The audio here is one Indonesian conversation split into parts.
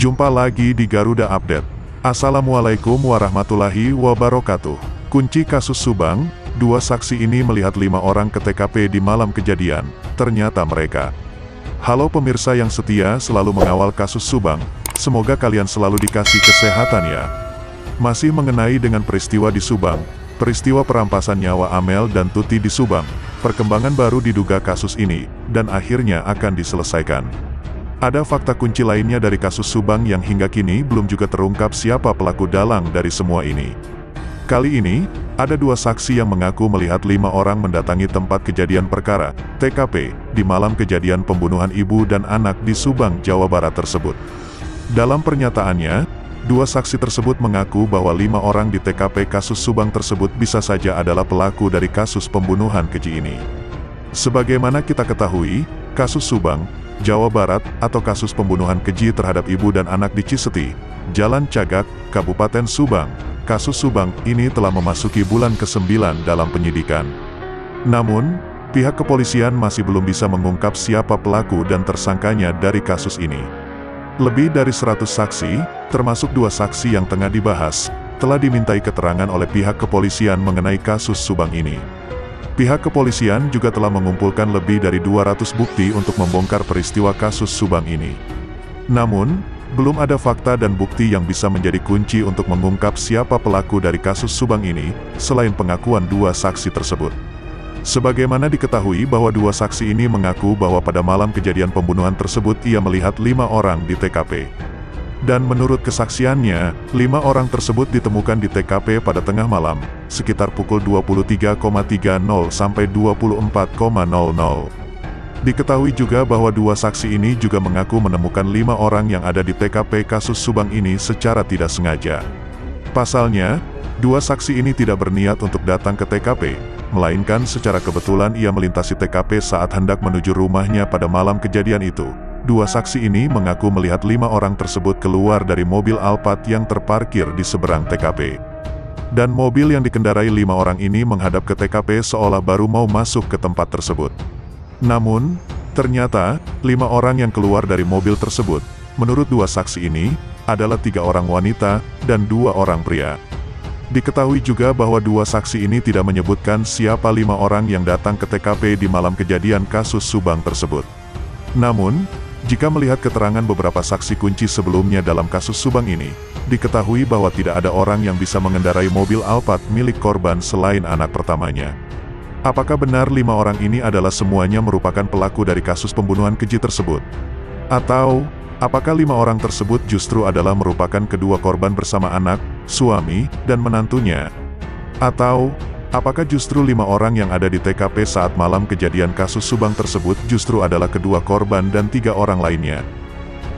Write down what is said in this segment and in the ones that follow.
Jumpa lagi di Garuda Update. Assalamualaikum warahmatullahi wabarakatuh. Kunci kasus Subang, dua saksi ini melihat 5 orang ke TKP di malam kejadian. Ternyata mereka. Halo pemirsa yang setia selalu mengawal kasus Subang. Semoga kalian selalu dikasih kesehatan ya. Masih mengenai dengan peristiwa di Subang, peristiwa perampasan nyawa Amel dan Tuti di Subang. Perkembangan baru diduga kasus ini, dan akhirnya akan diselesaikan. Ada fakta kunci lainnya dari kasus Subang yang hingga kini belum juga terungkap siapa pelaku dalang dari semua ini. Kali ini, ada 2 saksi yang mengaku melihat 5 orang mendatangi tempat kejadian perkara, TKP, di malam kejadian pembunuhan ibu dan anak di Subang, Jawa Barat tersebut. Dalam pernyataannya, 2 saksi tersebut mengaku bahwa 5 orang di TKP kasus Subang tersebut bisa saja adalah pelaku dari kasus pembunuhan keji ini. Sebagaimana kita ketahui, kasus Subang, Jawa Barat, atau kasus pembunuhan keji terhadap ibu dan anak di Ciseti, Jalan Cagak, Kabupaten Subang. Kasus Subang ini telah memasuki bulan ke-9 dalam penyidikan. Namun, pihak kepolisian masih belum bisa mengungkap siapa pelaku dan tersangkanya dari kasus ini. Lebih dari 100 saksi, termasuk 2 saksi yang tengah dibahas, telah dimintai keterangan oleh pihak kepolisian mengenai kasus Subang ini. Pihak kepolisian juga telah mengumpulkan lebih dari 200 bukti untuk membongkar peristiwa kasus Subang ini. Namun, belum ada fakta dan bukti yang bisa menjadi kunci untuk mengungkap siapa pelaku dari kasus Subang ini, selain pengakuan 2 saksi tersebut. Sebagaimana diketahui bahwa 2 saksi ini mengaku bahwa pada malam kejadian pembunuhan tersebut ia melihat 5 orang di TKP. Dan menurut kesaksiannya, 5 orang tersebut ditemukan di TKP pada tengah malam, sekitar pukul 23.30 sampai 24.00. Diketahui juga bahwa 2 saksi ini juga mengaku menemukan 5 orang yang ada di TKP kasus Subang ini secara tidak sengaja. Pasalnya, 2 saksi ini tidak berniat untuk datang ke TKP, melainkan secara kebetulan ia melintasi TKP saat hendak menuju rumahnya pada malam kejadian itu. 2 saksi ini mengaku melihat 5 orang tersebut keluar dari mobil Alphard yang terparkir di seberang TKP. Dan mobil yang dikendarai 5 orang ini menghadap ke TKP seolah baru mau masuk ke tempat tersebut. Namun, ternyata, 5 orang yang keluar dari mobil tersebut, menurut 2 saksi ini, adalah 3 orang wanita dan 2 orang pria. Diketahui juga bahwa 2 saksi ini tidak menyebutkan siapa 5 orang yang datang ke TKP di malam kejadian kasus Subang tersebut. Namun, jika melihat keterangan beberapa saksi kunci sebelumnya dalam kasus Subang ini, diketahui bahwa tidak ada orang yang bisa mengendarai mobil Alphard milik korban selain anak pertamanya. Apakah benar 5 orang ini adalah semuanya merupakan pelaku dari kasus pembunuhan keji tersebut? Atau, apakah 5 orang tersebut justru adalah merupakan kedua korban bersama anak, suami, dan menantunya? Atau, apakah justru 5 orang yang ada di TKP saat malam kejadian kasus Subang tersebut justru adalah kedua korban dan 3 orang lainnya?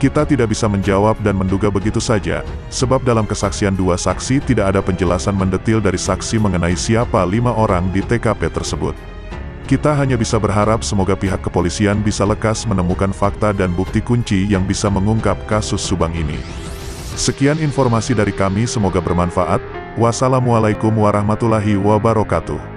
Kita tidak bisa menjawab dan menduga begitu saja, sebab dalam kesaksian 2 saksi tidak ada penjelasan mendetil dari saksi mengenai siapa 5 orang di TKP tersebut. Kita hanya bisa berharap semoga pihak kepolisian bisa lekas menemukan fakta dan bukti kunci yang bisa mengungkap kasus Subang ini. Sekian informasi dari kami, semoga bermanfaat. Wassalamualaikum warahmatullahi wabarakatuh.